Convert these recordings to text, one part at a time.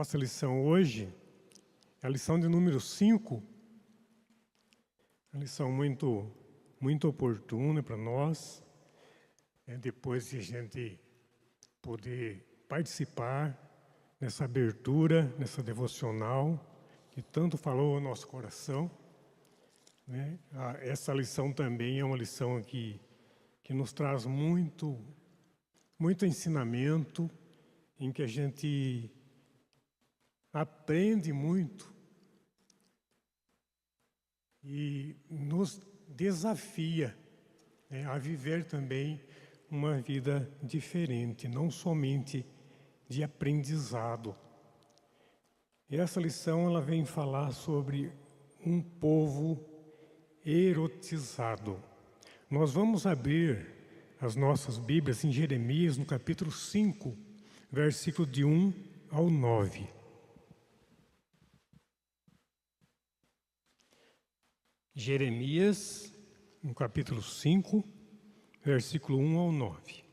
Nossa lição hoje é a lição de número 5, uma lição muito oportuna para nós, depois de a gente poder participar nessa abertura, nessa devocional, que tanto falou ao nosso coração. Essa lição também é uma lição que nos traz muito ensinamento, em que a gente aprende muito e nos desafia a viver também uma vida diferente, não somente de aprendizado. E essa lição ela vem falar sobre um povo erotizado. Nós vamos abrir as nossas Bíblias em Jeremias, no capítulo 5, versículo de 1 ao 9. Jeremias, no capítulo 5, versículo 1 ao 9.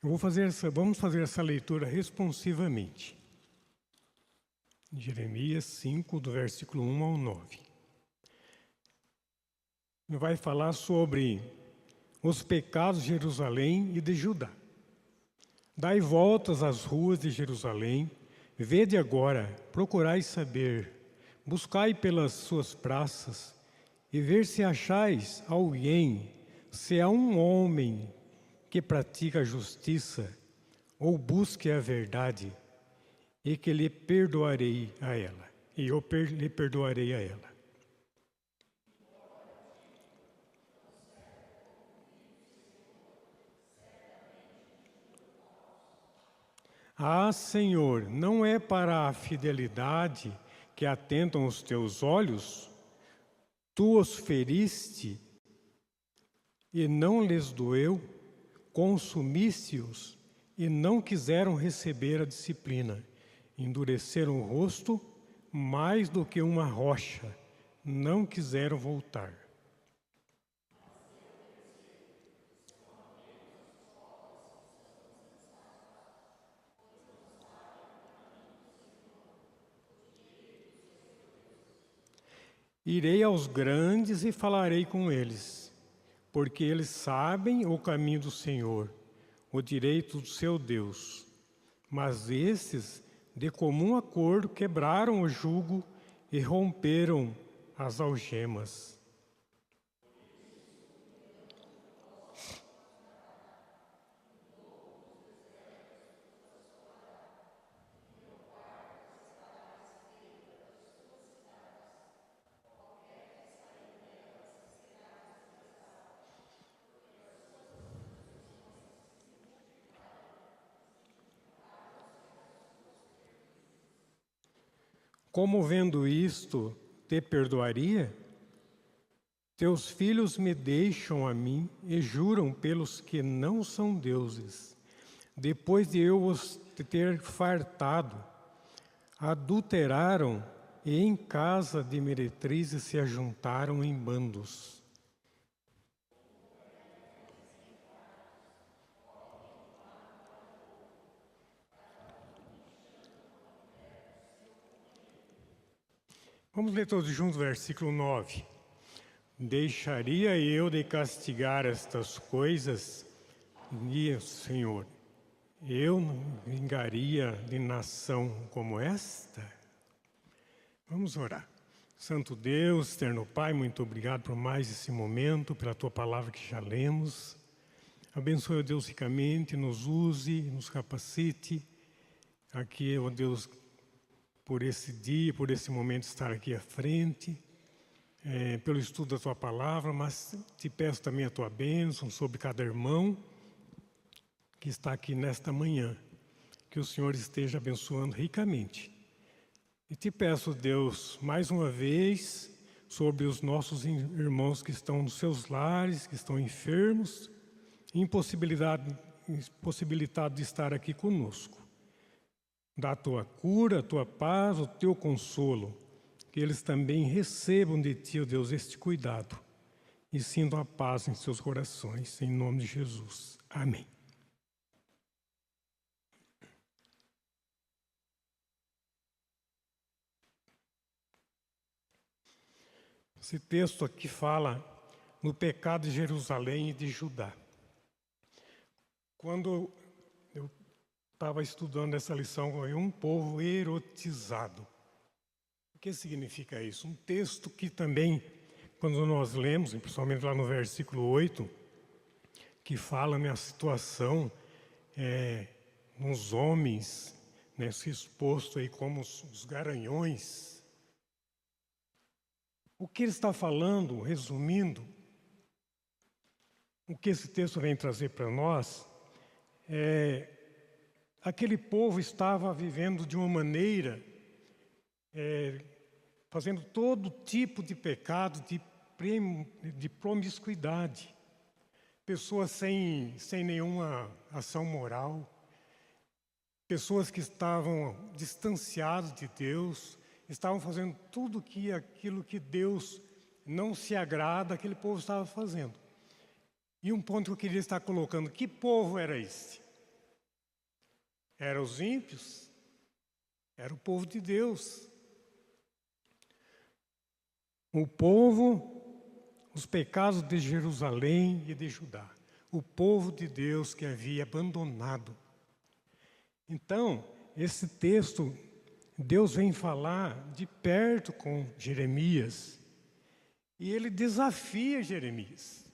Vamos fazer essa leitura responsivamente. Jeremias 5, do versículo 1 ao 9. Vai falar sobre os pecados de Jerusalém e de Judá. Dai voltas às ruas de Jerusalém, vede agora, procurai saber, buscai pelas suas praças, e ver se achais alguém, se há um homem que pratica a justiça, ou busque a verdade, e que lhe perdoarei a ela, e eu lhe perdoarei a ela. Ah, Senhor, não é para a fidelidade que atentam os teus olhos? Tu os feriste e não lhes doeu? Consumiste-os e não quiseram receber a disciplina. Endureceram o rosto mais do que uma rocha, não quiseram voltar. Irei aos grandes e falarei com eles, porque eles sabem o caminho do Senhor, o direito do seu Deus. Mas estes, de comum acordo, quebraram o jugo e romperam as algemas. Como vendo isto, te perdoaria? Teus filhos me deixam a mim e juram pelos que não são deuses. Depois de eu os ter fartado, adulteraram e em casa de meretrizes se ajuntaram em bandos. Vamos ler todos juntos o versículo 9. Deixaria eu de castigar estas coisas? E, Senhor, eu não vingaria de nação como esta? Vamos orar. Santo Deus, eterno Pai, muito obrigado por mais esse momento, pela Tua palavra que já lemos. Abençoe, ó Deus, ricamente, nos use, nos capacite. Aqui, ó Deus, por esse dia, por esse momento estar aqui à frente, pelo estudo da Tua palavra, mas te peço também a Tua bênção sobre cada irmão que está aqui nesta manhã, que o Senhor esteja abençoando ricamente. E te peço, Deus, mais uma vez, sobre os nossos irmãos que estão nos seus lares, que estão enfermos, impossibilitados de estar aqui conosco. da tua cura, a tua paz, o teu consolo, que eles também recebam de ti, ó Deus, este cuidado e sintam a paz em seus corações, em nome de Jesus. Amém. Esse texto aqui fala no pecado de Jerusalém e de Judá. Quando eu estava estudando essa lição, é um povo erotizado. O que significa isso? Um texto que também, quando nós lemos, principalmente lá no versículo 8, que fala na situação nos homens, né, se exposto aí como os garanhões. O que ele está falando, resumindo, o que esse texto vem trazer para nós, aquele povo estava vivendo de uma maneira, fazendo todo tipo de pecado, de promiscuidade. Pessoas sem nenhuma ação moral, pessoas que estavam distanciadas de Deus, estavam fazendo tudo aquilo que Deus não se agrada, aquele povo estava fazendo. E um ponto que eu queria estar colocando, que povo era esse? Eram os ímpios? Era o povo de Deus. O povo, os pecados de Jerusalém e de Judá. O povo de Deus que havia abandonado. Então, esse texto, Deus vem falar de perto com Jeremias. E ele desafia Jeremias.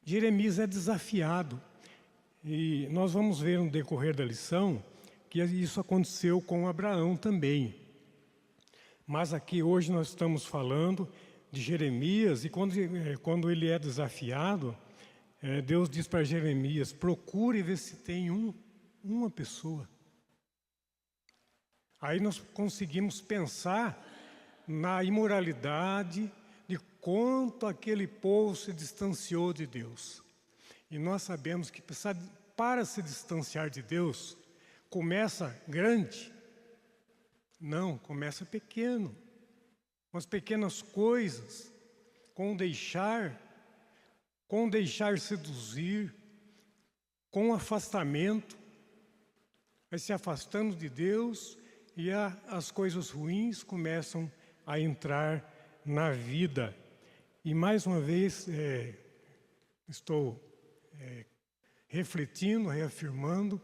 Jeremias é desafiado. E nós vamos ver no decorrer da lição que isso aconteceu com Abraão também. Mas aqui hoje nós estamos falando de Jeremias, e quando ele é desafiado, Deus diz para Jeremias: procure ver se tem uma pessoa. Aí nós conseguimos pensar na imoralidade, de quanto aquele povo se distanciou de Deus. E nós sabemos que para se distanciar de Deus, começa grande. Não, começa pequeno. Com as pequenas coisas, com deixar seduzir, com afastamento, vai se afastando de Deus e as coisas ruins começam a entrar na vida. E mais uma vez, estou refletindo, reafirmando,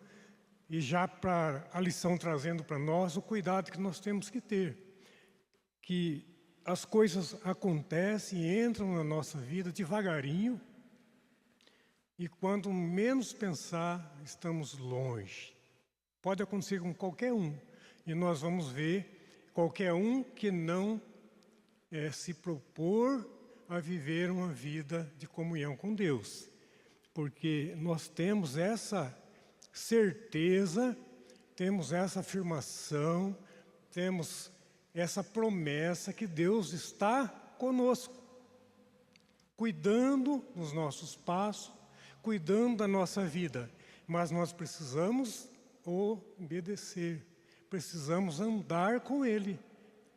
e já para a lição trazendo para nós o cuidado que nós temos que ter. Que as coisas acontecem e entram na nossa vida devagarinho, e quando menos pensar, estamos longe. Pode acontecer com qualquer um, e nós vamos ver qualquer um que não se propor a viver uma vida de comunhão com Deus. Porque nós temos essa certeza, temos essa afirmação, temos essa promessa que Deus está conosco, cuidando dos nossos passos, cuidando da nossa vida. Mas nós precisamos obedecer, precisamos andar com Ele.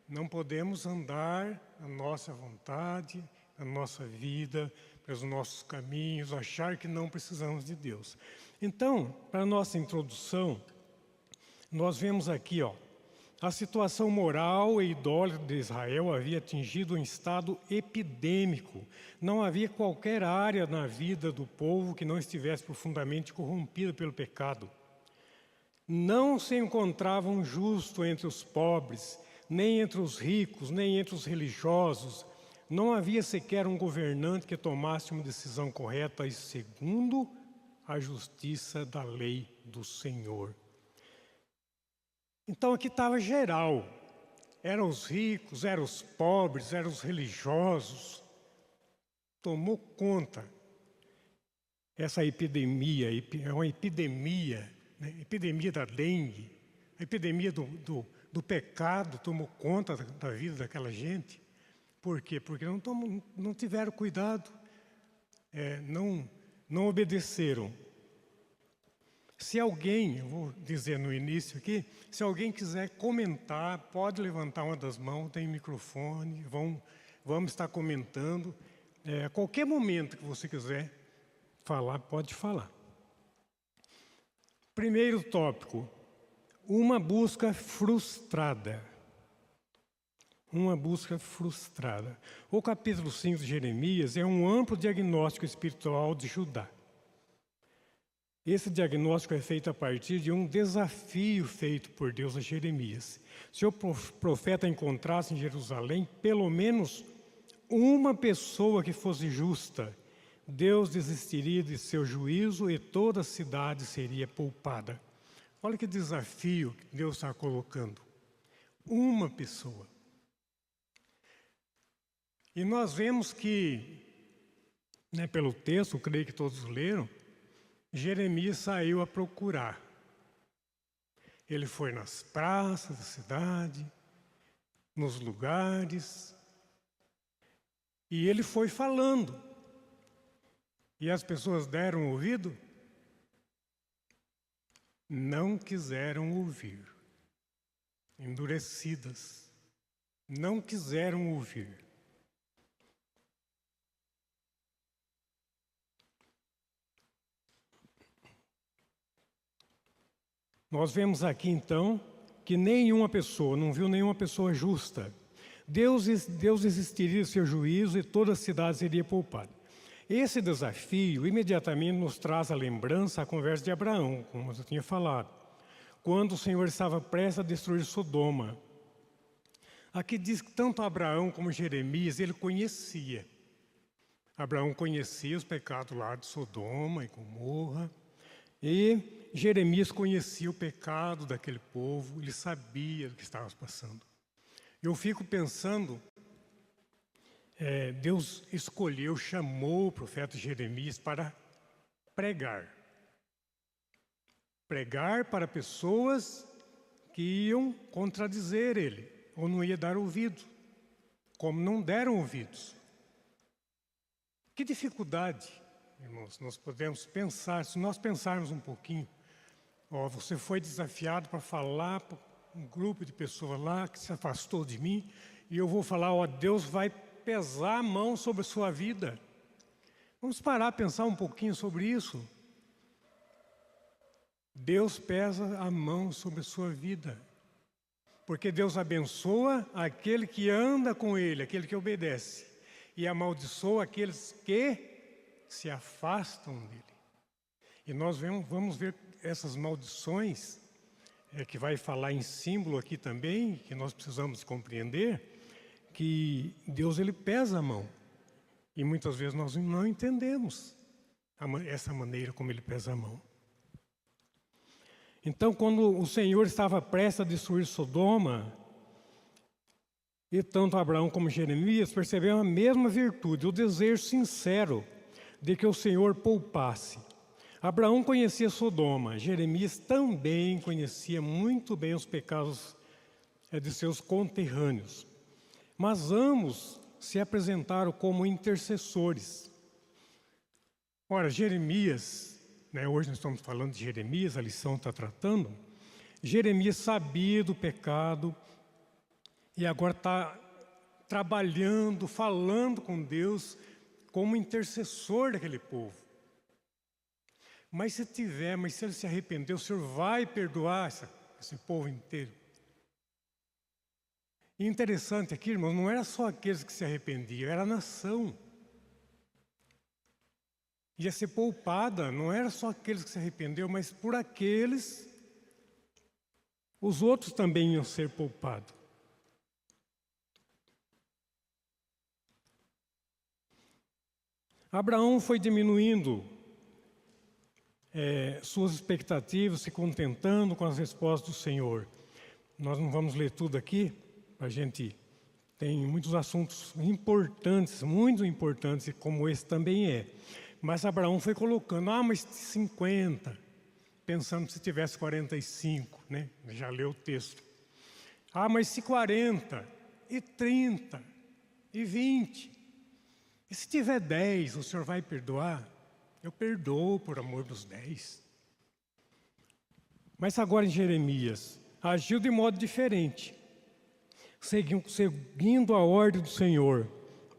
Não podemos andar à nossa vontade, na nossa vida, pelos nossos caminhos, achar que não precisamos de Deus. Então, para a nossa introdução, nós vemos aqui, a situação moral e idólatra de Israel havia atingido um estado epidêmico. Não havia qualquer área na vida do povo que não estivesse profundamente corrompida pelo pecado. Não se encontrava um justo entre os pobres, nem entre os ricos, nem entre os religiosos. Não havia sequer um governante que tomasse uma decisão correta e segundo a justiça da lei do Senhor. Então aqui estava geral. Eram os ricos, eram os pobres, eram os religiosos. Tomou conta. Essa epidemia, é uma epidemia, né? Epidemia da dengue, a epidemia do pecado tomou conta da vida daquela gente. Por quê? Porque não tiveram cuidado, não obedeceram. Se alguém, eu vou dizer no início aqui, se alguém quiser comentar, pode levantar uma das mãos, tem microfone, vamos estar comentando. A qualquer momento que você quiser falar, pode falar. Primeiro tópico, uma busca frustrada. Uma busca frustrada. O capítulo 5 de Jeremias é um amplo diagnóstico espiritual de Judá. Esse diagnóstico é feito a partir de um desafio feito por Deus a Jeremias. Se o profeta encontrasse em Jerusalém pelo menos uma pessoa que fosse justa, Deus desistiria de seu juízo e toda a cidade seria poupada. Olha que desafio que Deus está colocando. Uma pessoa. E nós vemos que, pelo texto, eu creio que todos leram, Jeremias saiu a procurar. Ele foi nas praças da cidade, nos lugares, e ele foi falando. E as pessoas deram ouvido? Não quiseram ouvir. Endurecidas. Não quiseram ouvir. Nós vemos aqui, então, que não viu nenhuma pessoa justa. Deus existiria seu juízo e toda a cidade seria poupada. Esse desafio imediatamente nos traz a lembrança a conversa de Abraão, como eu tinha falado, quando o Senhor estava prestes a destruir Sodoma. Aqui diz que tanto Abraão como Jeremias, ele conhecia. Abraão conhecia os pecados lá de Sodoma e Gomorra, e Jeremias conhecia o pecado daquele povo, ele sabia do que estava passando. Eu fico pensando, Deus escolheu, chamou o profeta Jeremias para pregar. Pregar para pessoas que iam contradizer ele, ou não ia dar ouvido, como não deram ouvidos. Que dificuldade, irmãos, nós podemos pensar, se nós pensarmos um pouquinho. Você foi desafiado para falar para um grupo de pessoas lá que se afastou de mim, e eu vou falar, Deus vai pesar a mão sobre a sua vida. Vamos parar a pensar um pouquinho sobre isso. Deus pesa a mão sobre a sua vida. Porque Deus abençoa aquele que anda com Ele, aquele que obedece. E amaldiçoa aqueles que se afastam dele. E nós vamos ver essas maldições, que vai falar em símbolo aqui também, que nós precisamos compreender, que Deus ele pesa a mão. E muitas vezes nós não entendemos essa maneira como ele pesa a mão. Então, quando o Senhor estava prestes a destruir Sodoma, e tanto Abraão como Jeremias perceberam a mesma virtude, o desejo sincero de que o Senhor poupasse. Abraão conhecia Sodoma, Jeremias também conhecia muito bem os pecados de seus conterrâneos. Mas ambos se apresentaram como intercessores. Ora, Jeremias, hoje nós estamos falando de Jeremias, a lição está tratando. Jeremias sabia do pecado e agora está trabalhando, falando com Deus como intercessor daquele povo. Mas se ele se arrependeu, o Senhor vai perdoar esse povo inteiro. E interessante aqui, irmãos, não era só aqueles que se arrependiam, era a nação. Ia ser poupada, não era só aqueles que se arrependeram, mas por aqueles, os outros também iam ser poupados. Abraão foi diminuindo suas expectativas, se contentando com as respostas do Senhor. Nós não vamos ler tudo aqui, a gente tem muitos assuntos importantes, muito importantes, como esse também é. Mas Abraão foi colocando, mas 50, pensando se tivesse 45, já leu o texto. Mas se 40, e 30, e 20, e se tiver 10, o Senhor vai perdoar? Eu perdoo por amor dos 10. Mas agora em Jeremias, agiu de modo diferente, seguindo a ordem do Senhor.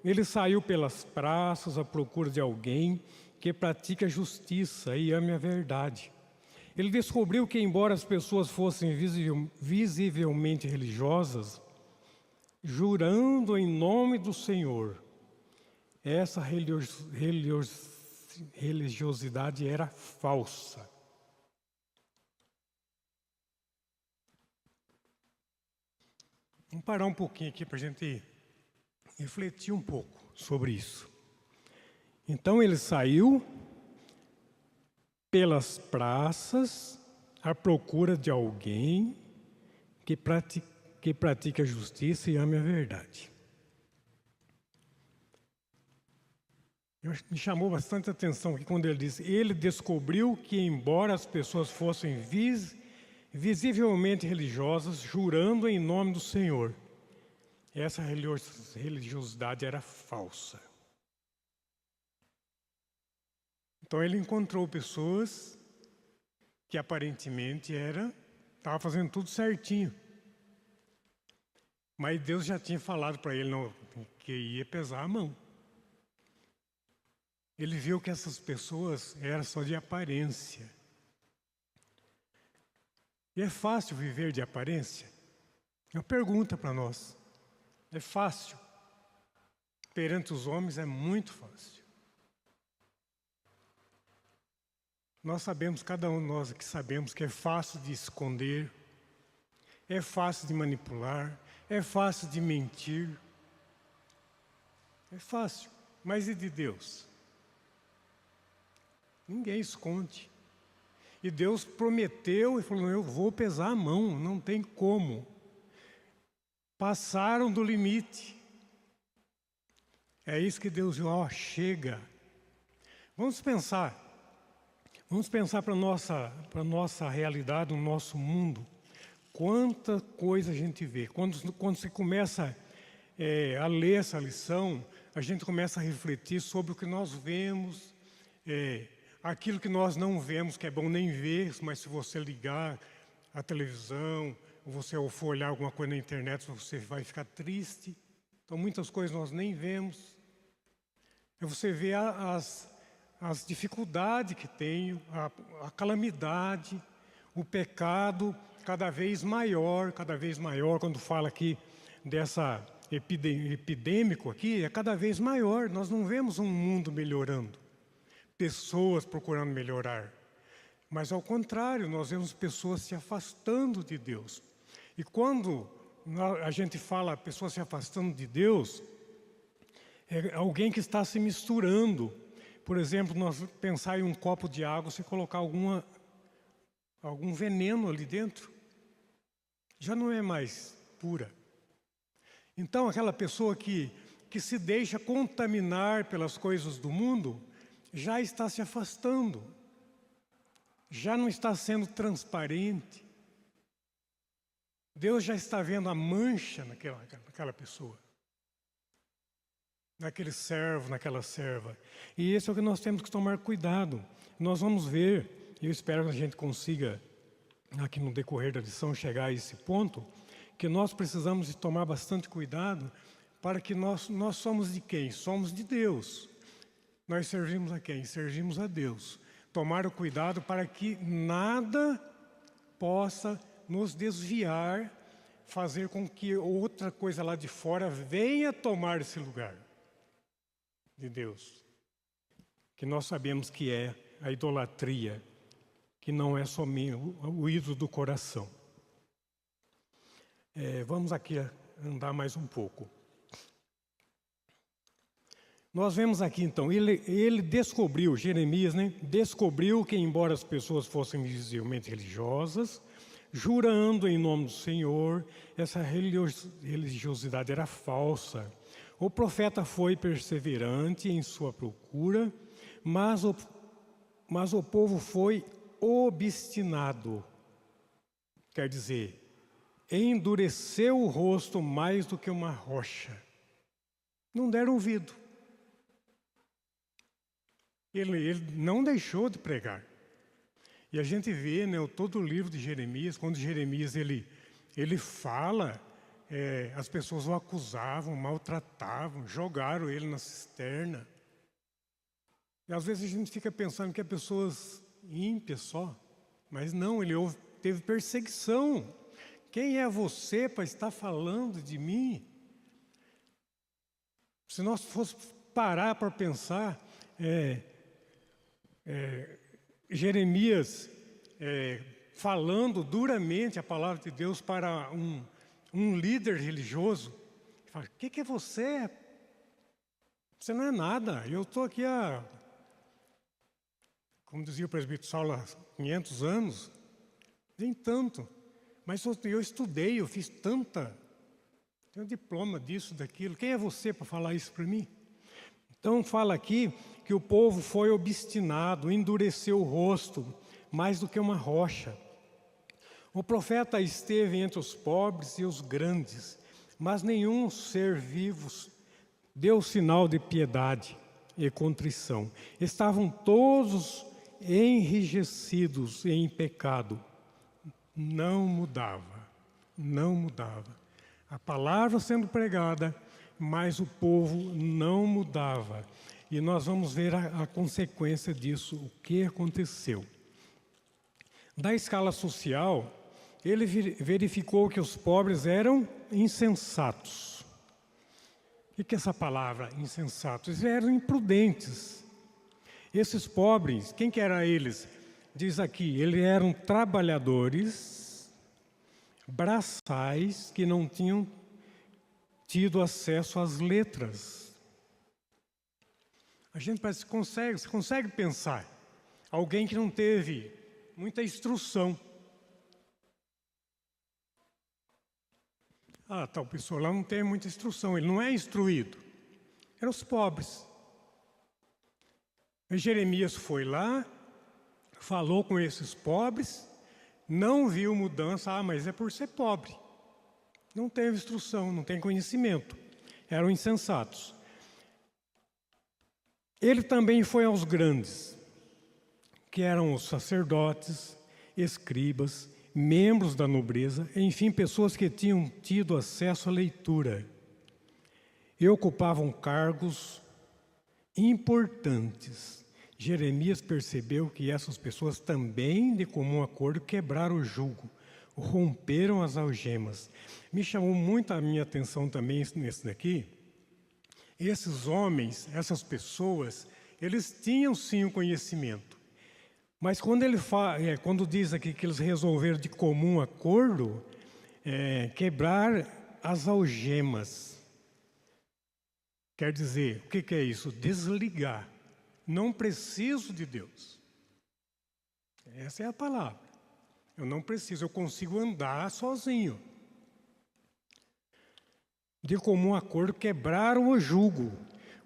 Ele saiu pelas praças à procura de alguém que pratique a justiça e ame a verdade. Ele descobriu que, embora as pessoas fossem visivelmente religiosas, jurando em nome do Senhor, essa religiosidade era falsa. Vamos parar um pouquinho aqui para a gente refletir um pouco sobre isso. Então ele saiu pelas praças à procura de alguém que pratique a justiça e ame a verdade. Me chamou bastante atenção aqui quando ele diz: ele descobriu que, embora as pessoas fossem visivelmente religiosas, jurando em nome do Senhor, essa religiosidade era falsa. Então ele encontrou pessoas que aparentemente estavam fazendo tudo certinho. Mas Deus já tinha falado para ele que ia pesar a mão. Ele viu que essas pessoas eram só de aparência. E é fácil viver de aparência? É uma pergunta para nós. É fácil. Perante os homens é muito fácil. Nós sabemos, cada um de nós aqui sabemos que é fácil de esconder, é fácil de manipular, é fácil de mentir. É fácil. Mas e de Deus? Ninguém esconde. E Deus prometeu e falou: eu vou pesar a mão, não tem como. Passaram do limite. É isso que Deus diz: ó, chega. Vamos pensar para a nossa realidade, no nosso mundo. Quanta coisa a gente vê. Quando você começa a ler essa lição, a gente começa a refletir sobre o que nós vemos, aquilo que nós não vemos, que é bom nem ver, mas se você ligar a televisão, ou você for olhar alguma coisa na internet, você vai ficar triste. Então, muitas coisas nós nem vemos. Você vê as dificuldades que tem, a calamidade, o pecado cada vez maior, quando fala aqui dessa epidêmico aqui, é cada vez maior. Nós não vemos um mundo melhorando, pessoas procurando melhorar, mas ao contrário, nós vemos pessoas se afastando de Deus. E quando a gente fala pessoas se afastando de Deus, é alguém que está se misturando. Por exemplo, nós pensar em um copo de água, você colocar algum veneno ali dentro, já não é mais pura. Então, aquela pessoa que se deixa contaminar pelas coisas do mundo, já está se afastando, já não está sendo transparente. Deus já está vendo a mancha naquela pessoa, naquele servo, naquela serva. E esse é o que nós temos que tomar cuidado. Nós vamos ver, e eu espero que a gente consiga, aqui no decorrer da lição, chegar a esse ponto, que nós precisamos de tomar bastante cuidado, para que nós somos de quem? Somos de Deus. Nós servimos a quem? Servimos a Deus. Tomar o cuidado para que nada possa nos desviar, fazer com que outra coisa lá de fora venha tomar esse lugar de Deus. Que nós sabemos que é a idolatria, que não é somente o ídolo do coração. Vamos aqui andar mais um pouco. Nós vemos aqui então, ele descobriu, Jeremias, descobriu que, embora as pessoas fossem visivelmente religiosas, jurando em nome do Senhor, essa religiosidade era falsa. O profeta foi perseverante em sua procura, mas o povo foi obstinado. Quer dizer, endureceu o rosto mais do que uma rocha. Não deram ouvido. Ele não deixou de pregar. E a gente vê, né, todo o livro de Jeremias, quando Jeremias ele fala, as pessoas o acusavam, maltratavam, jogaram ele na cisterna. E às vezes a gente fica pensando que é pessoas ímpias só, mas não, teve perseguição. Quem é você para estar falando de mim? Se nós fosse parar para pensar, Jeremias falando duramente a palavra de Deus para um líder religioso, fala: o que é você? Você não é nada. Eu estou aqui como dizia o presbítero Saulo, há 500 anos, nem tanto. Mas eu estudei, eu fiz tenho diploma disso, daquilo. Quem é você para falar isso para mim? Então fala aqui que o povo foi obstinado, endureceu o rosto, mais do que uma rocha. O profeta esteve entre os pobres e os grandes, mas nenhum ser vivo deu sinal de piedade e contrição. Estavam todos enrijecidos em pecado. Não mudava, não mudava. A palavra sendo pregada, mas o povo não mudava. E nós vamos ver a consequência disso, o que aconteceu. Da escala social, ele verificou que os pobres eram insensatos. O que é essa palavra, insensatos? Eles eram imprudentes. Esses pobres, quem que eram eles? Diz aqui, eles eram trabalhadores, braçais, que não tinham tido acesso às letras. A gente parece que você consegue pensar, alguém que não teve muita instrução. Tal pessoa lá não tem muita instrução, ele não é instruído. Eram os pobres. E Jeremias foi lá, falou com esses pobres, não viu mudança, mas é por ser pobre. Não teve instrução, não tem conhecimento. Eram insensatos. Ele também foi aos grandes, que eram os sacerdotes, escribas, membros da nobreza, enfim, pessoas que tinham tido acesso à leitura e ocupavam cargos importantes. Jeremias percebeu que essas pessoas também, de comum acordo, quebraram o jugo, romperam as algemas. Me chamou muito a minha atenção também nesse daqui. Esses homens, essas pessoas, eles tinham sim o conhecimento. Mas quando diz aqui que eles resolveram de comum acordo, quebrar as algemas. Quer dizer, o que é isso? Desligar. Não preciso de Deus. Essa é a palavra. Eu não preciso, eu consigo andar sozinho. De comum acordo, quebraram o jugo.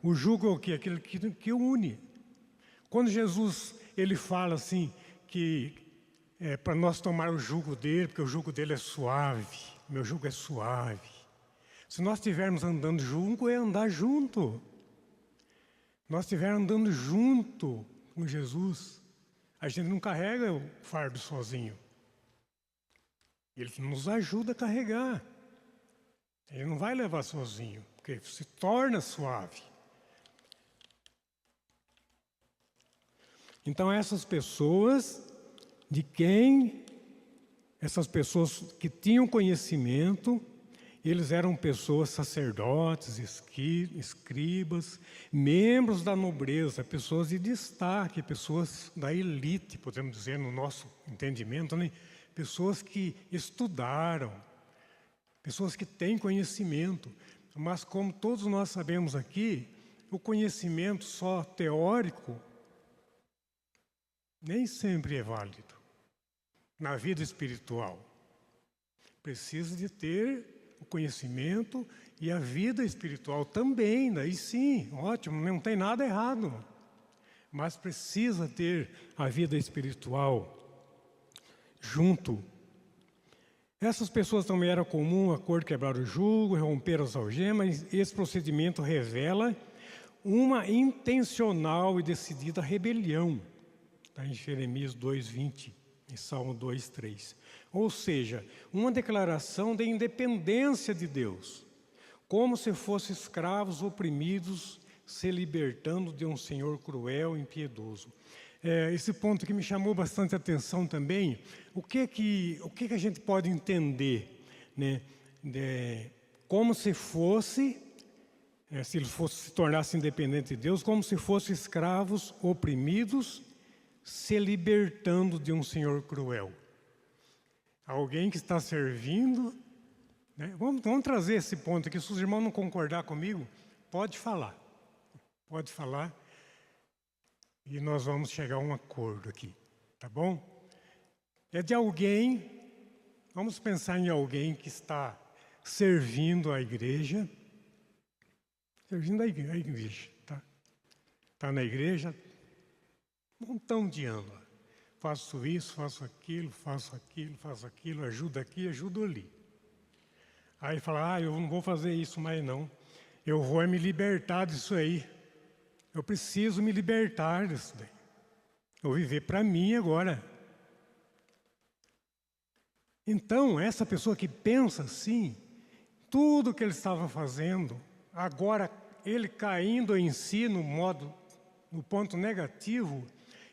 O jugo é o quê? Aquele que une. Quando Jesus ele fala assim, que para nós tomar o jugo dele, porque o jugo dele é suave, meu jugo é suave. Se nós estivermos andando junto, é andar junto. Nós estivermos andando junto com Jesus, a gente não carrega o fardo sozinho. Ele nos ajuda a carregar. Ele não vai levar sozinho, porque se torna suave. Então essas pessoas que tinham conhecimento, eles eram pessoas sacerdotes, escribas, membros da nobreza, pessoas de destaque, pessoas da elite, podemos dizer no nosso entendimento, né? Pessoas que estudaram, pessoas que têm conhecimento. Mas como todos nós sabemos aqui, o conhecimento só teórico nem sempre é válido na vida espiritual. Precisa de ter o conhecimento e a vida espiritual também. Daí sim, ótimo, não tem nada errado. Mas precisa ter a vida espiritual junto. Essas pessoas também eram comum acordo, quebrar o jugo, romper as algemas. Esse procedimento revela uma intencional e decidida rebelião Está em Jeremias 2:20, em Salmo 2:3. Ou seja, uma declaração de independência de Deus, como se fossem escravos oprimidos, se libertando de um Senhor cruel e impiedoso. Esse ponto que me chamou bastante atenção também, o que a gente pode entender, né? Como se fosse, se ele se tornasse independente de Deus, como se fossem escravos oprimidos, se libertando de um Senhor cruel. Alguém que está servindo, né? Vamos trazer esse ponto aqui. Se os irmãos não concordar comigo, pode falar. Pode falar. E nós vamos chegar a um acordo aqui, tá bom? É de alguém, vamos pensar em alguém que está servindo a igreja, tá? Está na igreja, um montão de anos. Faço isso, faço aquilo, ajudo aqui, ajudo ali. Aí fala, eu não vou fazer isso mais não, eu vou me libertar disso aí. Eu preciso me libertar disso daí. Eu vou viver para mim agora. Então, essa pessoa que pensa assim, tudo que ele estava fazendo, agora ele caindo em si no ponto negativo,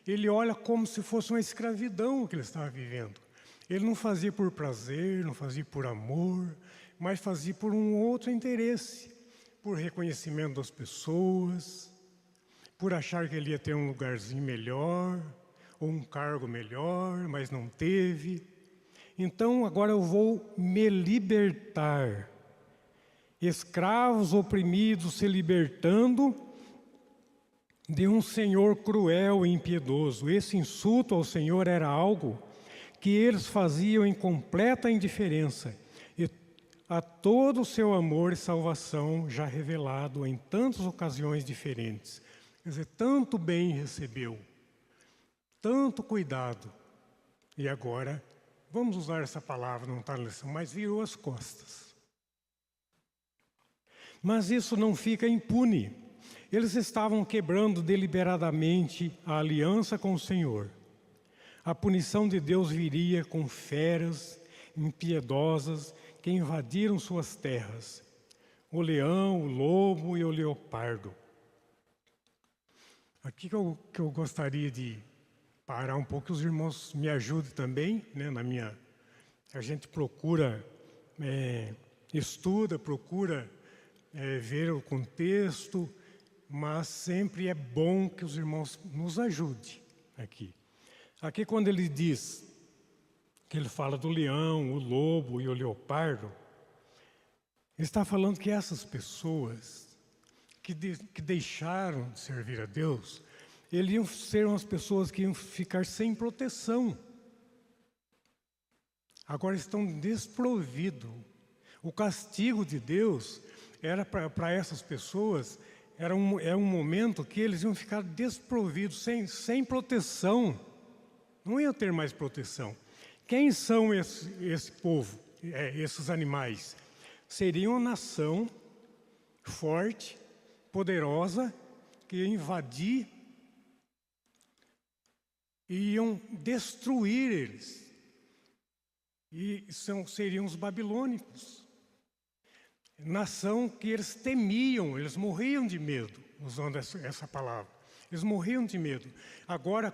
ele olha como se fosse uma escravidão que ele estava vivendo. Ele não fazia por prazer, não fazia por amor, mas fazia por um outro interesse, por reconhecimento das pessoas, por achar que ele ia ter um lugarzinho melhor, ou um cargo melhor, mas não teve. Então, agora eu vou me libertar. Escravos oprimidos se libertando de um Senhor cruel e impiedoso. Esse insulto ao Senhor era algo que eles faziam em completa indiferença, e a todo o seu amor e salvação já revelado em tantas ocasiões diferentes. Quer dizer, tanto bem recebeu, tanto cuidado, e agora, vamos usar essa palavra, não está na lição, mas virou as costas. Mas isso não fica impune. Eles estavam quebrando deliberadamente a aliança com o Senhor. A punição de Deus viria com feras impiedosas que invadiram suas terras, o leão, o lobo e o leopardo. Aqui que eu gostaria de parar um pouco, que os irmãos me ajudem também, né, a gente procura, estuda, procura ver o contexto, mas sempre é bom que os irmãos nos ajudem aqui. Aqui quando ele diz, que ele fala do leão, o lobo e o leopardo, ele está falando que essas pessoas que deixaram de servir a Deus, eles iam ser umas pessoas que iam ficar sem proteção. Agora estão desprovidos. O castigo de Deus era para essas pessoas, era um momento que eles iam ficar desprovidos, sem proteção. Não iam ter mais proteção. Quem são esse povo, esses animais? Seriam uma nação forte, poderosa, que ia invadir e iam destruir eles. E seriam os babilônicos. Nação que eles temiam, eles morriam de medo, usando essa palavra. Eles morriam de medo. Agora,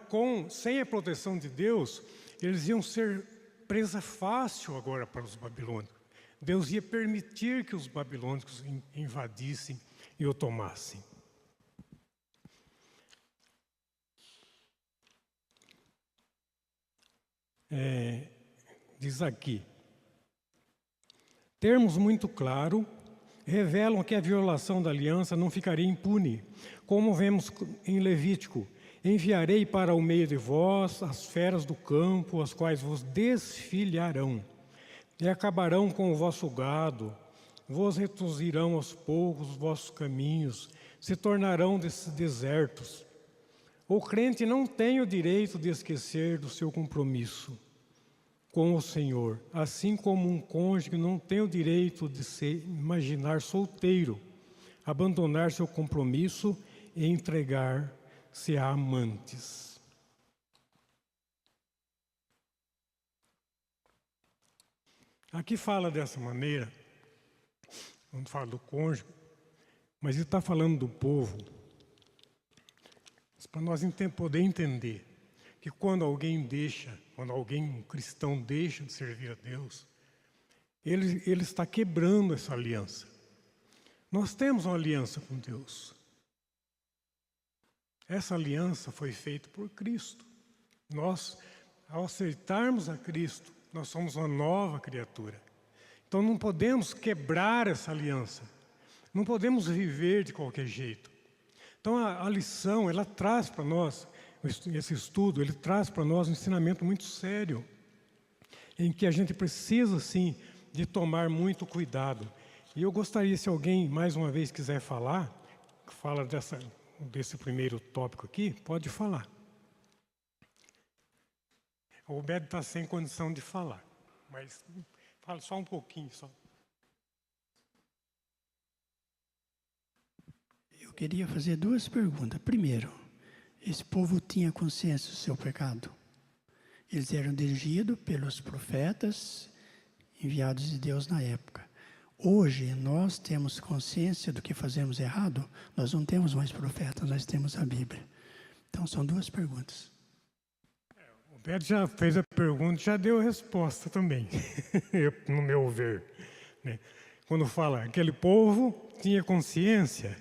sem a proteção de Deus, eles iam ser presa fácil agora para os babilônicos. Deus ia permitir que os babilônicos invadissem e o tomassem. Diz aqui, termos muito claros revelam que a violação da aliança não ficaria impune, como vemos em Levítico. Enviarei para o meio de vós as feras do campo, as quais vos desfilharão, e acabarão com o vosso gado, vos reduzirão aos poucos os vossos caminhos, se tornarão desertos. O crente não tem o direito de esquecer do seu compromisso com o Senhor, assim como um cônjuge não tem o direito de se imaginar solteiro, abandonar seu compromisso e entregar-se a amantes. Aqui fala dessa maneira, quando fala do cônjuge, mas ele está falando do povo, para nós poder entender que quando alguém, um cristão, deixa de servir a Deus, ele está quebrando essa aliança. Nós temos uma aliança com Deus. Essa aliança foi feita por Cristo. Nós, ao aceitarmos a Cristo, nós somos uma nova criatura. Então não podemos quebrar essa aliança. Não podemos viver de qualquer jeito. Então a lição, ela traz para nós, esse estudo, ele traz para nós um ensinamento muito sério, em que a gente precisa, sim, de tomar muito cuidado. E eu gostaria, se alguém, mais uma vez, quiser falar, fala desse primeiro tópico aqui, pode falar. O Obed está sem condição de falar, mas fala só um pouquinho, só. Eu queria fazer duas perguntas. Primeiro, esse povo tinha consciência do seu pecado? Eles eram dirigidos pelos profetas enviados de Deus na época. Hoje, nós temos consciência do que fazemos errado? Nós não temos mais profetas, nós temos a Bíblia. Então, são duas perguntas. O Beto já fez a pergunta, já deu a resposta também, no meu ver. Né? Quando fala, aquele povo tinha consciência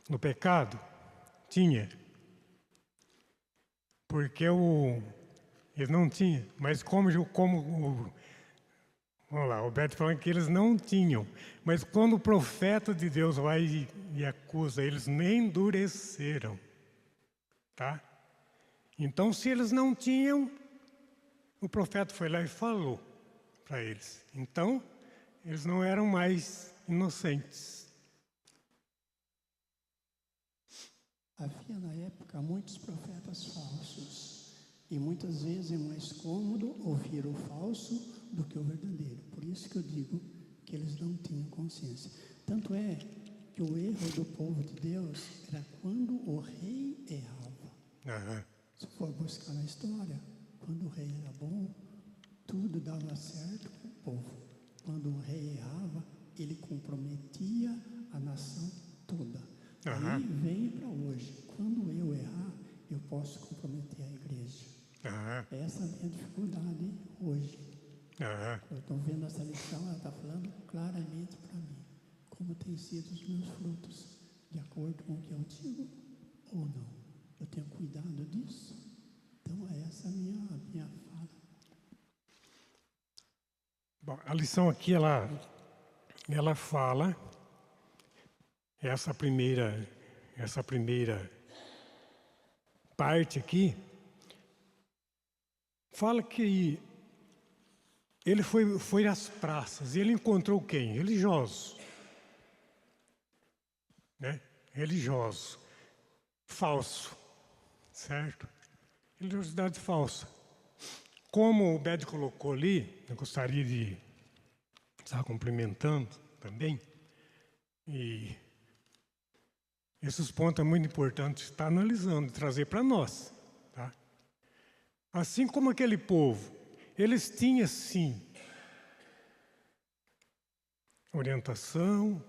do pecado? Tinha. Porque eles não tinham. Mas vamos lá, o Beto falando que eles não tinham. Mas quando o profeta de Deus vai e acusa, eles nem endureceram. Tá? Então, se eles não tinham, o profeta foi lá e falou para eles. Então, eles não eram mais inocentes. Havia na época muitos profetas falsos. E muitas vezes é mais cômodo ouvir o falso do que o verdadeiro. Por isso que eu digo que eles não tinham consciência. Tanto é que o erro do povo de Deus era quando o rei errava. Aham. Se for buscar na história, quando o rei era bom, tudo dava certo com o povo. Quando o rei errava, ele comprometia a nação toda. Aham. Aí vem para hoje. Quando eu errar, eu posso comprometer a igreja. Aham. Essa é a minha dificuldade hoje. Aham. Eu estou vendo essa lição, ela está falando claramente para mim. Como têm sido os meus frutos, de acordo com o que eu digo ou não. Eu tenho cuidado disso. Então, essa é a minha fala. Bom, a lição aqui, ela fala, essa primeira parte aqui, fala que ele foi às praças e ele encontrou quem? Religiosos. Né? Religiosos. Falso. Certo? Religiosidade falsa. Como o Bed colocou ali, eu gostaria de estar cumprimentando também, e esses pontos é muito importante estar analisando, trazer para nós. Tá? Assim como aquele povo, eles tinham sim orientação,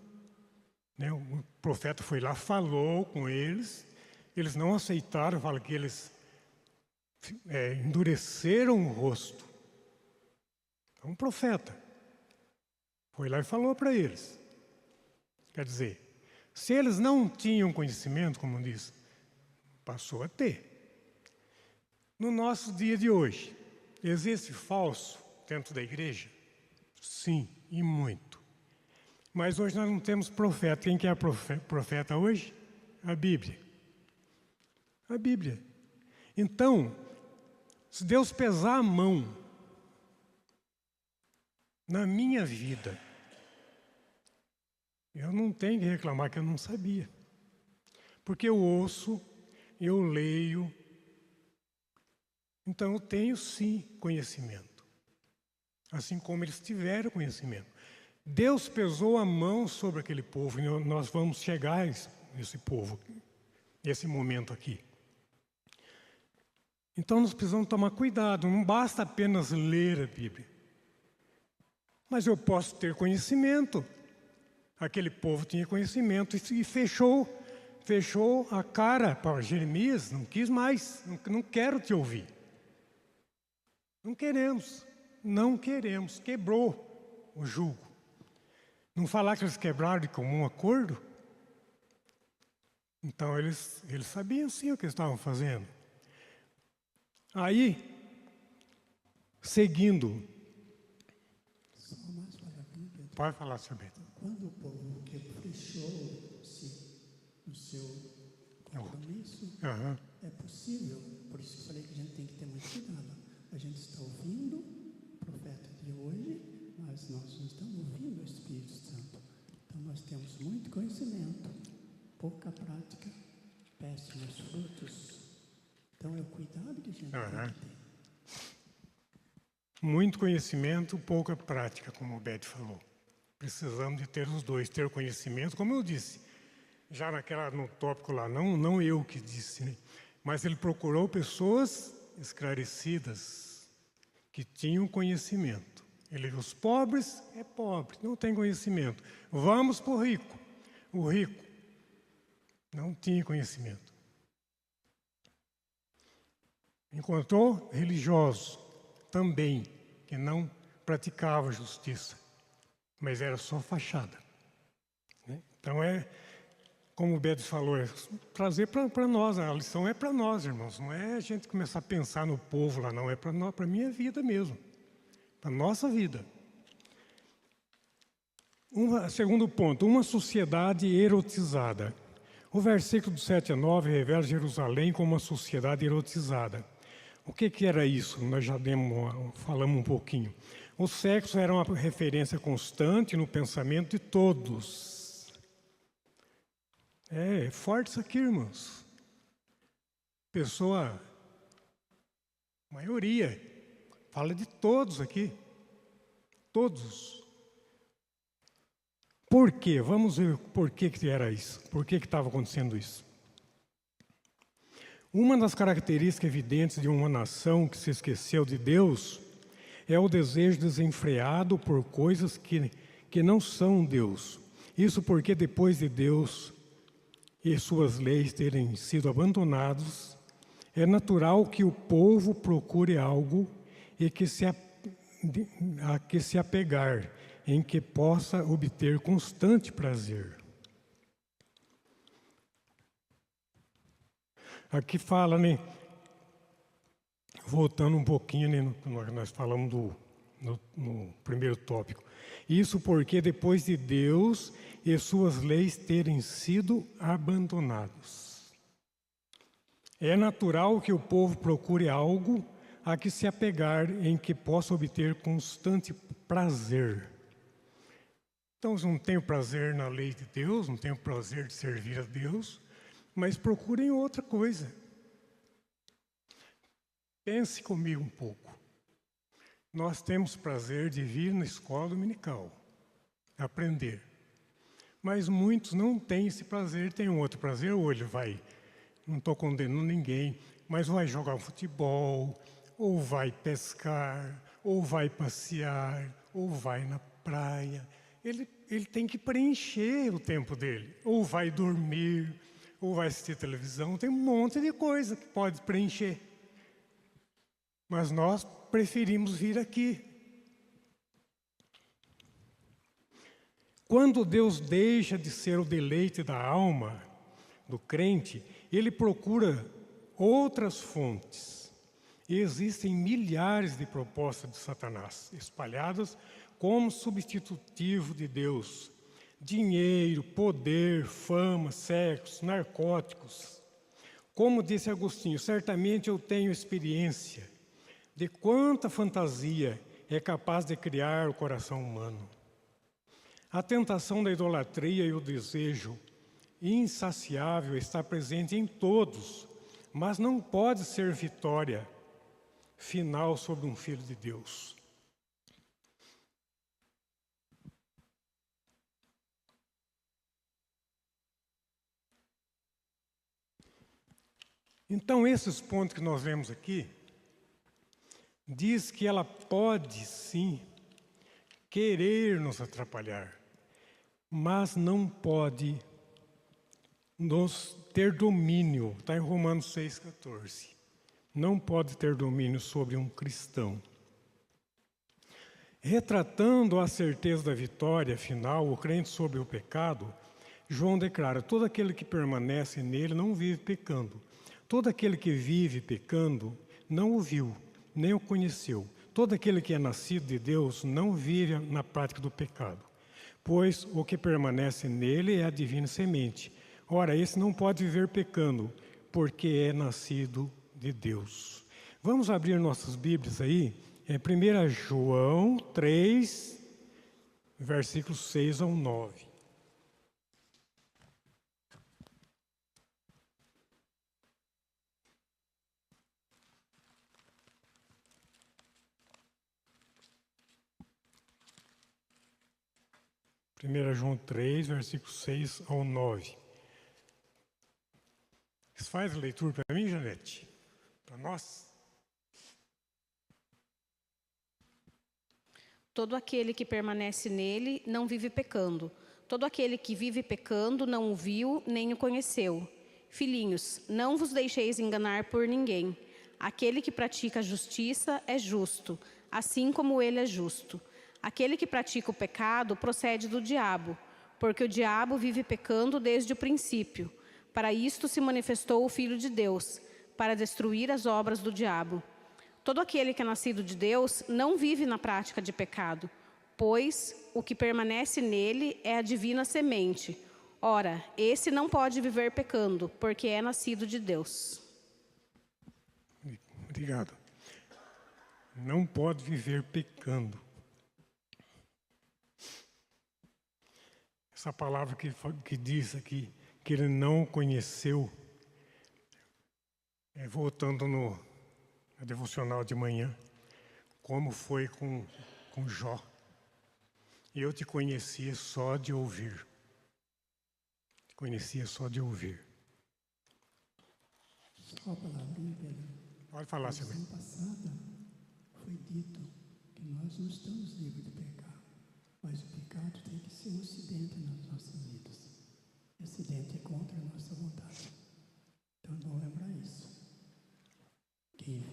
né? O profeta foi lá, falou com eles não aceitaram, fala que eles endureceram o rosto. Então, um profeta foi lá e falou para eles. Quer dizer, se eles não tinham conhecimento, como diz, passou a ter. No nosso dia de hoje, existe falso dentro da igreja? Sim, e muito. Mas hoje nós não temos profeta. Quem que é profeta hoje? A Bíblia. A Bíblia. Então, se Deus pesar a mão na minha vida, eu não tenho que reclamar que eu não sabia. Porque eu ouço, eu leio, então eu tenho sim conhecimento. Assim como eles tiveram conhecimento. Deus pesou a mão sobre aquele povo e nós vamos chegar a esse povo, nesse momento aqui. Então nós precisamos tomar cuidado, não basta apenas ler a Bíblia. Mas eu posso ter conhecimento. Aquele povo tinha conhecimento e fechou a cara para Jeremias, não quis mais, não quero te ouvir. Não queremos, quebrou o jugo. Não falar que eles quebraram de comum acordo? Então eles sabiam sim o que eles estavam fazendo. Aí, seguindo. Pode falar, senhor Bento. Quando o povo que fechou-se no seu compromisso, é possível, por isso que eu falei que a gente tem que ter muito cuidado. A gente está ouvindo o profeta de hoje, mas nós não estamos ouvindo o Espírito Santo. Então nós temos muito conhecimento, pouca prática, péssimos frutos. Então é o cuidado que a gente tem que ter. Muito conhecimento, pouca prática, como o Beth falou. Precisamos de ter os dois, ter conhecimento, como eu disse, já no tópico lá, não eu que disse, né? Mas ele procurou pessoas esclarecidas, que tinham conhecimento. Os pobres é pobre, não tem conhecimento. Vamos para o rico. O rico não tinha conhecimento. Encontrou religiosos também, que não praticava justiça, mas era só fachada. Então como o Beto falou, trazer para nós, a lição é para nós, irmãos, não é a gente começar a pensar no povo lá, não, é para a minha vida mesmo, para a nossa vida. Segundo ponto, uma sociedade erotizada. O versículo do 7 a 9 revela Jerusalém como uma sociedade erotizada. O que era isso? Nós já falamos um pouquinho. O sexo era uma referência constante no pensamento de todos. É forte isso aqui, irmãos. Maioria, fala de todos aqui. Todos. Por quê? Vamos ver por que era isso. Por que estava acontecendo isso? Uma das características evidentes de uma nação que se esqueceu de Deus é o desejo desenfreado por coisas que não são Deus. Isso porque depois de Deus e suas leis terem sido abandonados, é natural que o povo procure algo a que se apegar, em que possa obter constante prazer. Aqui fala, voltando um pouquinho, nós falamos no primeiro tópico. Isso porque depois de Deus e suas leis terem sido abandonados. É natural que o povo procure algo a que se apegar, em que possa obter constante prazer. Então, não tenho prazer na lei de Deus, não tenho prazer de servir a Deus, mas procurem outra coisa. Pense comigo um pouco. Nós temos prazer de vir na escola dominical, aprender. Mas muitos não têm esse prazer, têm um outro prazer, ou ele vai, não estou condenando ninguém, mas vai jogar futebol, ou vai pescar, ou vai passear, ou vai na praia. Ele tem que preencher o tempo dele, ou vai dormir, ou vai assistir televisão, tem um monte de coisa que pode preencher. Mas nós preferimos vir aqui. Quando Deus deixa de ser o deleite da alma do crente, ele procura outras fontes. E existem milhares de propostas de Satanás, espalhadas como substitutivo de Deus. Dinheiro, poder, fama, sexo, narcóticos. Como disse Agostinho, certamente eu tenho experiência de quanta fantasia é capaz de criar o coração humano. A tentação da idolatria e o desejo insaciável está presente em todos, mas não pode ser vitória final sobre um filho de Deus. Então, esses pontos que nós vemos aqui, diz que ela pode sim querer nos atrapalhar, mas não pode nos ter domínio. Está em Romanos 6,14. Não pode ter domínio sobre um cristão. Retratando a certeza da vitória final, o crente sobre o pecado, João declara: todo aquele que permanece nele não vive pecando. Todo aquele que vive pecando não o viu, nem o conheceu. Todo aquele que é nascido de Deus não vive na prática do pecado, pois o que permanece nele é a divina semente. Ora, esse não pode viver pecando, porque é nascido de Deus. Vamos abrir nossas Bíblias aí, 1 João 3, versículos 6 ao 9. Primeira João 3, versículos 6 ao 9. Você faz a leitura para mim, Janete? Para nós? Todo aquele que permanece nele não vive pecando. Todo aquele que vive pecando não o viu nem o conheceu. Filhinhos, não vos deixeis enganar por ninguém. Aquele que pratica a justiça é justo, assim como ele é justo. Aquele que pratica o pecado procede do diabo, porque o diabo vive pecando desde o princípio. Para isto se manifestou o Filho de Deus, para destruir as obras do diabo. Todo aquele que é nascido de Deus não vive na prática de pecado, pois o que permanece nele é a divina semente. Ora, esse não pode viver pecando, porque é nascido de Deus. Obrigado. Não pode viver pecando. Essa palavra que diz aqui, que ele não conheceu, voltando no devocional de manhã, como foi com Jó. Eu te conhecia só de ouvir. Te conhecia só de ouvir. Só a palavrinha, Pedro. Pode falar, Silvio. Na lição passada foi dito que nós não estamos livres de pecar, mas o pecado tem que ser um acidente nas nossas vidas. E acidente é contra a nossa vontade. Então, não lembrar isso. Quem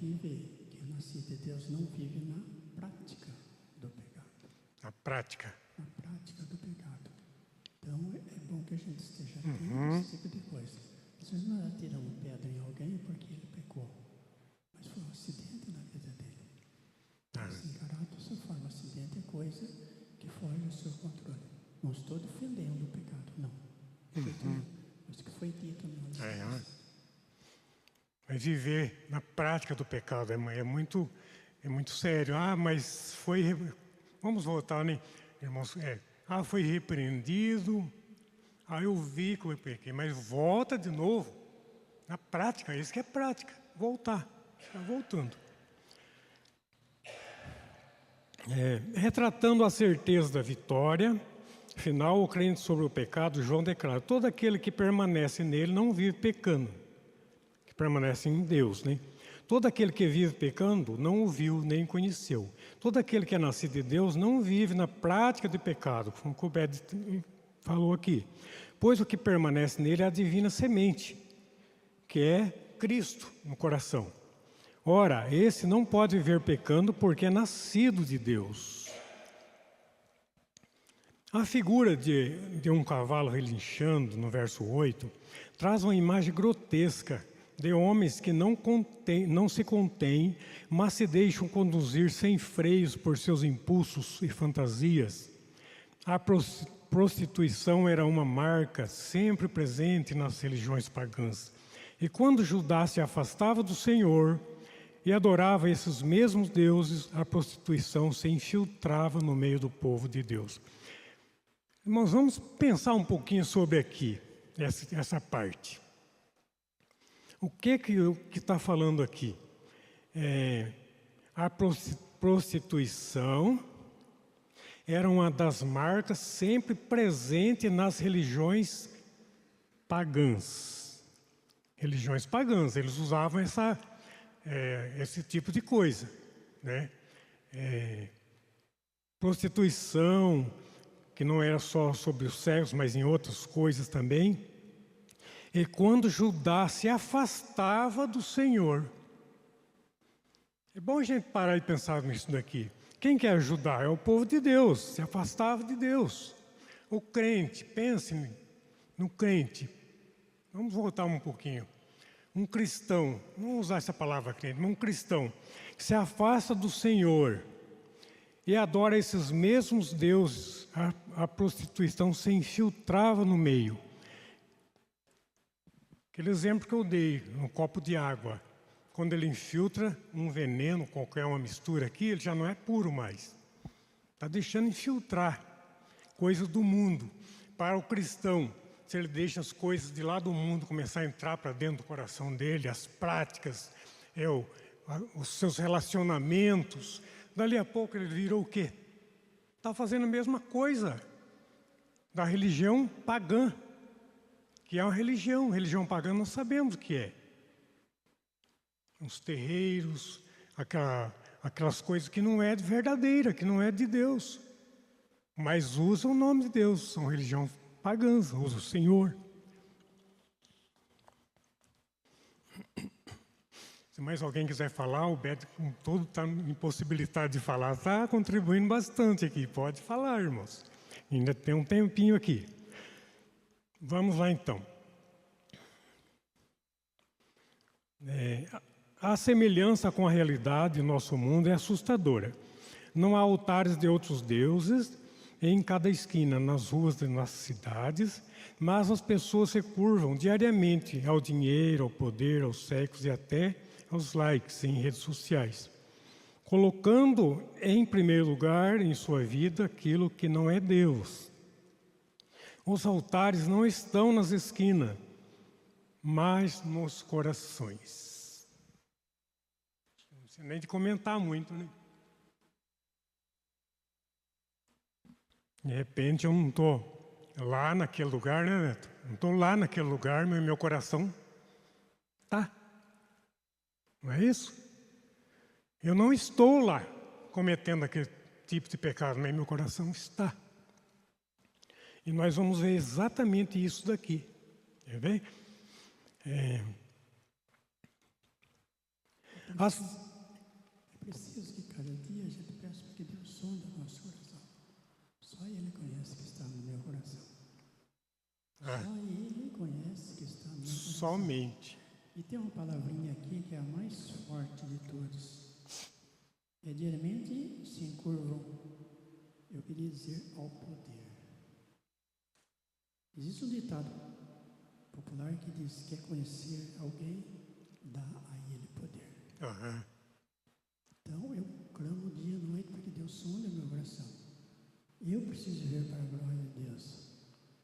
é nascido de Deus, não vive na prática do pecado. Na prática. Na prática do pecado. Então, é bom que a gente esteja atento a esse tipo de coisa. Às vezes nós atiramos pedra em alguém porque ele pecou, mas foi um acidente na vida dele. Se encarar dessa forma, acidente é coisa que foge ao seu controle. Não estou defendendo o pecado, não. Mas o que foi dito não Mas viver na prática do pecado é muito sério. Mas foi... Vamos voltar, né, irmãos? Foi repreendido. Eu vi que eu pequei, mas volta de novo. Na prática, isso que é prática. Voltar. Está voltando. Retratando a certeza da vitória final, o crente sobre o pecado, João declara: todo aquele que permanece nele não vive pecando. Que permanece em Deus, né? Todo aquele que vive pecando não o viu nem conheceu. Todo aquele que é nascido de Deus não vive na prática de pecado, como o Bed falou aqui. Pois o que permanece nele é a divina semente, que é Cristo no coração. Ora, esse não pode viver pecando porque é nascido de Deus. A figura de um cavalo relinchando, no verso 8, traz uma imagem grotesca de homens que não se contêm, mas se deixam conduzir sem freios por seus impulsos e fantasias. A prostituição era uma marca sempre presente nas religiões pagãs. E quando Judá se afastava do Senhor e adorava esses mesmos deuses, a prostituição se infiltrava no meio do povo de Deus. Irmãos, vamos pensar um pouquinho sobre aqui, essa parte. O que está falando aqui? A prostituição era uma das marcas sempre presente nas religiões pagãs. Religiões pagãs, eles usavam esse tipo de coisa, né? prostituição, que não era só sobre o sexo, mas em outras coisas também. E quando Judá se afastava do Senhor. É bom a gente parar e pensar nisso daqui. Quem que é Judá? É o povo de Deus, se afastava de Deus. O crente, pense no crente. Vamos voltar um pouquinho. Um cristão, não vou usar essa palavra crente, mas um cristão que se afasta do Senhor e adora esses mesmos deuses, a prostituição se infiltrava no meio. Aquele exemplo que eu dei, no copo de água. Quando ele infiltra um veneno, qualquer uma mistura aqui, ele já não é puro mais. Está deixando infiltrar coisas do mundo. Para o cristão, se ele deixa as coisas de lá do mundo começar a entrar para dentro do coração dele, as práticas, os seus relacionamentos, dali a pouco ele virou o quê? Está fazendo a mesma coisa da religião pagã, que é uma religião pagã nós sabemos o que é. Os terreiros, aquelas coisas que não é verdadeira, que não é de Deus. Mas usam o nome de Deus, são religiões pagãs, usa o Senhor. Se mais alguém quiser falar, o Beto, com todo está impossibilitado de falar, está contribuindo bastante aqui. Pode falar, irmãos. Ainda tem um tempinho aqui. Vamos lá, então. A semelhança com a realidade do nosso mundo é assustadora. Não há altares de outros deuses em cada esquina, nas ruas de nossas cidades, mas as pessoas se curvam diariamente ao dinheiro, ao poder, ao sexo e até aos likes em redes sociais, colocando em primeiro lugar em sua vida aquilo que não é Deus. Os altares não estão nas esquinas, mas nos corações. Não precisa nem de comentar muito, né? De repente eu não estou lá naquele lugar, né, Neto? Não estou lá naquele lugar, mas meu coração está. Não é isso? Eu não estou lá cometendo aquele tipo de pecado, mas meu coração está. E nós vamos ver exatamente isso daqui. Quer ver? É preciso que cada dia a gente peça para que Deus sonde o nosso coração. Só Ele conhece que está no meu coração. Só Ele conhece que está no meu coração. Somente. E tem uma palavrinha aqui que é a mais forte de todas. Diariamente se encurvam, eu queria dizer, ao poder. Existe um ditado popular que diz: quer conhecer alguém, dá a ele poder. Então eu clamo dia e noite para que Deus sonde o meu coração. Eu preciso ver para a glória de Deus.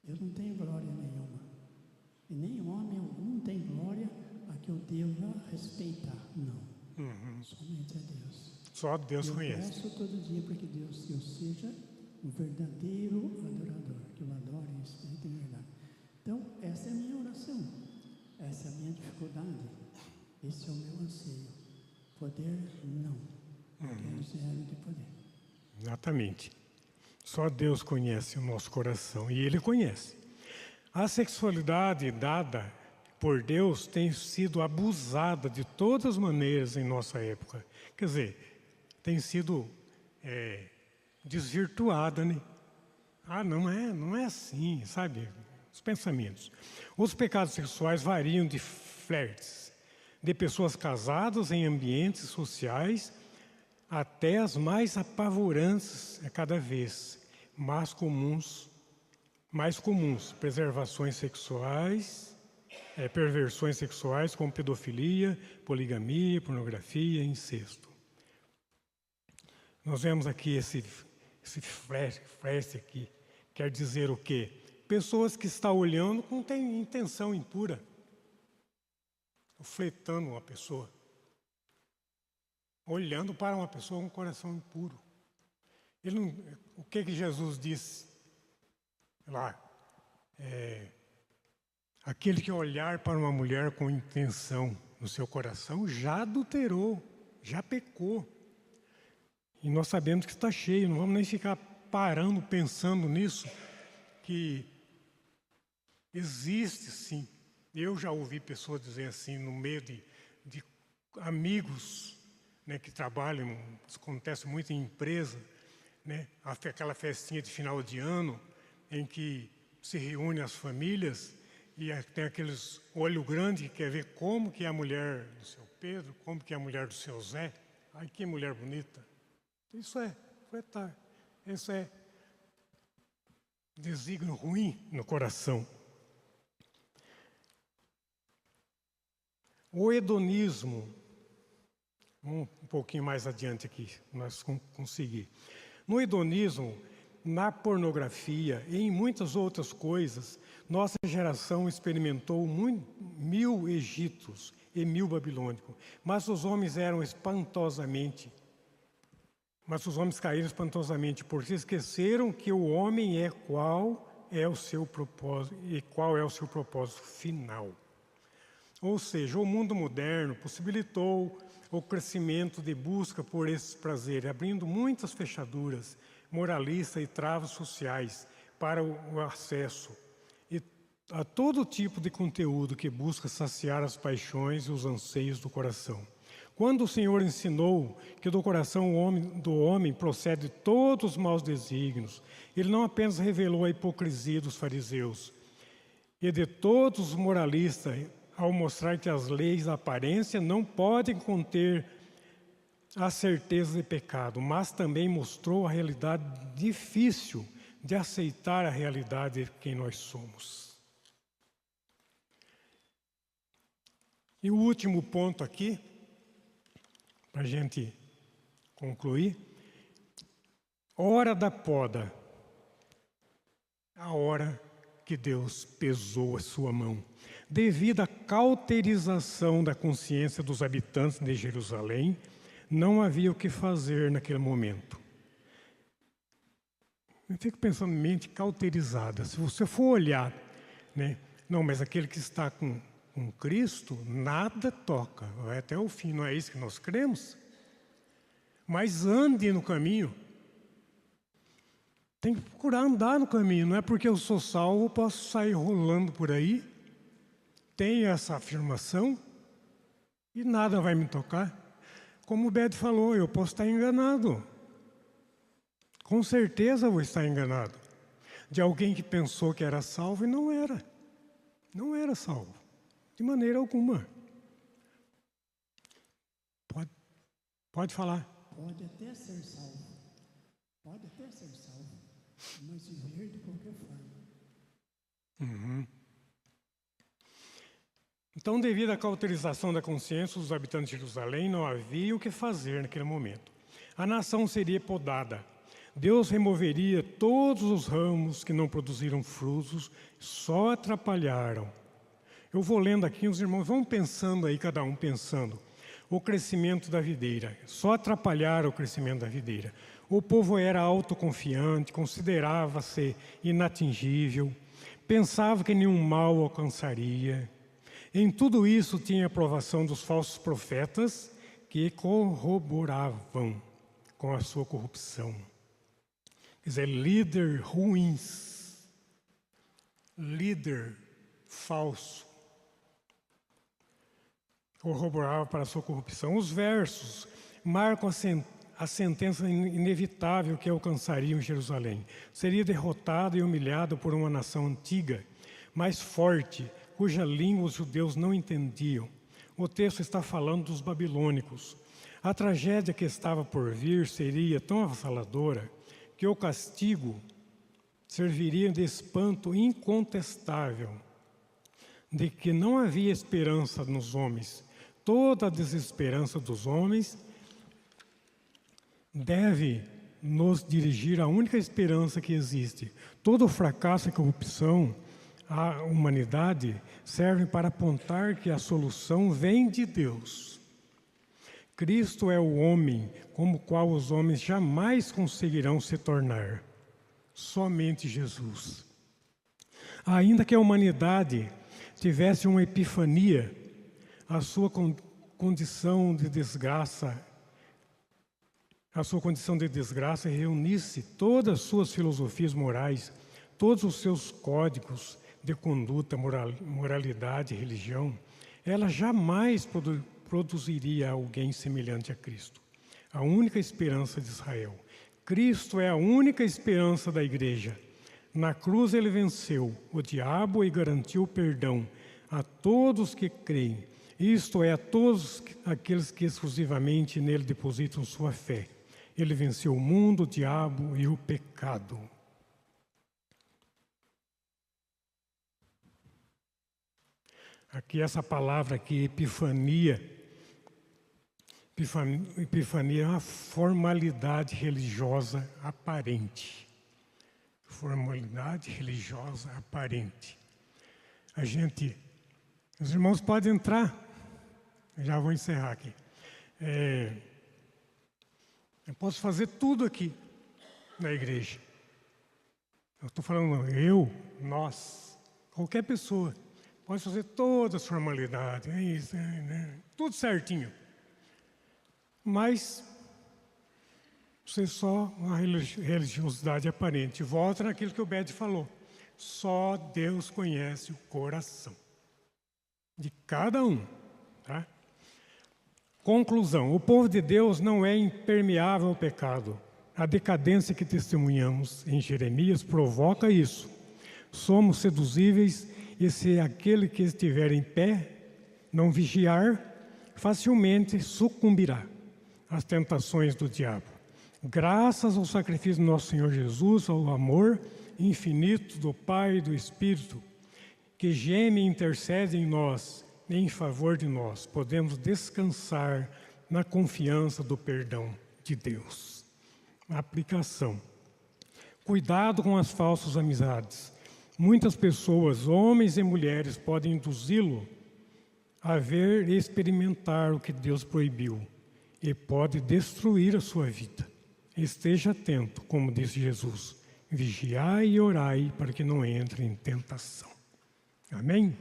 Eu não tenho glória nenhuma. E nem homem algum tem glória a que eu deva respeitar. Não. Somente a Deus. Só Deus conhece. Eu peço todo dia para que Deus, eu seja um verdadeiro adorador, que eu adore em espírito e em verdade. Então, essa é a minha oração. Essa é a minha dificuldade. Esse é o meu anseio. Poder, não. Quero zero de poder. Exatamente. Só Deus conhece o nosso coração e Ele conhece. A sexualidade dada por Deus tem sido abusada de todas as maneiras em nossa época. Quer dizer, tem sido desvirtuada, né? Não é assim, sabe? Os pensamentos. Os pecados sexuais variam de flertes, de pessoas casadas em ambientes sociais, até as mais apavorantes cada vez mais comuns, preservações sexuais, perversões sexuais como pedofilia, poligamia, pornografia, incesto. Nós vemos aqui esse flash aqui, quer dizer o quê? Pessoas que estão olhando com intenção impura, fletando uma pessoa, olhando para uma pessoa com um coração impuro. O que Jesus disse lá? Aquele que olhar para uma mulher com intenção no seu coração já adulterou, já pecou. E nós sabemos que está cheio, não vamos nem ficar parando, pensando nisso, que existe sim. Eu já ouvi pessoas dizer assim, no meio de amigos, né, que trabalham, isso acontece muito em empresa, né, aquela festinha de final de ano, em que se reúnem as famílias e tem aqueles olho grande que quer ver como que é a mulher do seu Pedro, como que é a mulher do seu Zé. Ai, que mulher bonita. Isso é fretar. Isso é desígnio ruim no coração. O hedonismo, um pouquinho mais adiante aqui, nós conseguir. No hedonismo, na pornografia e em muitas outras coisas, nossa geração experimentou 1000 egípcios e 1000 babilônicos, mas os homens caíram espantosamente, porque esqueceram que o homem é qual é o seu propósito e qual é o seu propósito final. Ou seja, o mundo moderno possibilitou o crescimento de busca por esses prazeres, abrindo muitas fechaduras moralistas e travas sociais para o acesso a todo tipo de conteúdo que busca saciar as paixões e os anseios do coração. Quando o Senhor ensinou que do coração do homem procede todos os maus desígnios, Ele não apenas revelou a hipocrisia dos fariseus e de todos os moralistas, ao mostrar que as leis da aparência não podem conter a certeza de pecado, mas também mostrou a realidade difícil de aceitar a realidade de quem nós somos. E o último ponto aqui, para a gente concluir, hora da poda, a hora que Deus pesou a sua mão. Devido à cauterização da consciência dos habitantes de Jerusalém, não havia o que fazer naquele momento. Eu fico pensando em mente cauterizada. Se você for olhar, né? Não, mas aquele que está com Cristo, nada toca, vai até o fim, não é isso que nós cremos? Mas ande no caminho. Tem que procurar andar no caminho, não é porque eu sou salvo, eu posso sair rolando por aí. Tem essa afirmação e nada vai me tocar. Como o Bede falou, eu posso estar enganado. Com certeza eu vou estar enganado. De alguém que pensou que era salvo e não era. Não era salvo. De maneira alguma. Pode falar. Pode até ser salvo. Pode até ser salvo. Mas viver de qualquer forma. Uhum. Então, devido à cauterização da consciência dos habitantes de Jerusalém, não havia o que fazer naquele momento. A nação seria podada. Deus removeria todos os ramos que não produziram frutos, só atrapalharam. Eu vou lendo aqui, os irmãos vão pensando aí, cada um pensando. O crescimento da videira, só atrapalharam o crescimento da videira. O povo era autoconfiante, considerava-se inatingível, pensava que nenhum mal alcançaria. Em tudo isso tinha a aprovação dos falsos profetas que corroboravam com a sua corrupção. Quer dizer, líder ruins, líder falso, corroborava para a sua corrupção. Os versos marcam a sentença inevitável que alcançaria em Jerusalém. Seria derrotado e humilhado por uma nação antiga, mais forte, cuja língua os judeus não entendiam. O texto está falando dos babilônicos. A tragédia que estava por vir seria tão avassaladora que o castigo serviria de espanto incontestável de que não havia esperança nos homens. Toda a desesperança dos homens deve nos dirigir à única esperança que existe. Todo o fracasso e corrupção a humanidade serve para apontar que a solução vem de Deus. Cristo é o homem como o qual os homens jamais conseguirão se tornar. Somente Jesus. Ainda que a humanidade tivesse uma epifania, a sua condição de desgraça a sua condição de desgraça e reunisse todas as suas filosofias morais, todos os seus códigos de conduta, moralidade e religião, ela jamais produziria alguém semelhante a Cristo, a única esperança de Israel. Cristo é a única esperança da igreja. Na cruz ele venceu o diabo e garantiu perdão a todos que creem, isto é, a todos aqueles que exclusivamente nele depositam sua fé. Ele venceu o mundo, o diabo e o pecado. Aqui essa palavra aqui, epifania. Epifania é uma formalidade religiosa aparente. Formalidade religiosa aparente. Os irmãos podem entrar. Já vou encerrar aqui. Eu posso fazer tudo aqui na igreja. Eu estou falando nós, qualquer pessoa. Pode fazer todas as formalidades, tudo certinho. Mas isso é só uma religiosidade aparente. Volta naquilo que o Bede falou. Só Deus conhece o coração de cada um. Tá? Conclusão: o povo de Deus não é impermeável ao pecado. A decadência que testemunhamos em Jeremias provoca isso. Somos seduzíveis e se aquele que estiver em pé não vigiar, facilmente sucumbirá às tentações do diabo. Graças ao sacrifício do nosso Senhor Jesus, ao amor infinito do Pai e do Espírito, que geme e intercede em nós, em favor de nós, podemos descansar na confiança do perdão de Deus. Aplicação. Cuidado com as falsas amizades. Muitas pessoas, homens e mulheres, podem induzi-lo a ver e experimentar o que Deus proibiu e pode destruir a sua vida. Esteja atento, como disse Jesus, vigiai e orai para que não entre em tentação. Amém?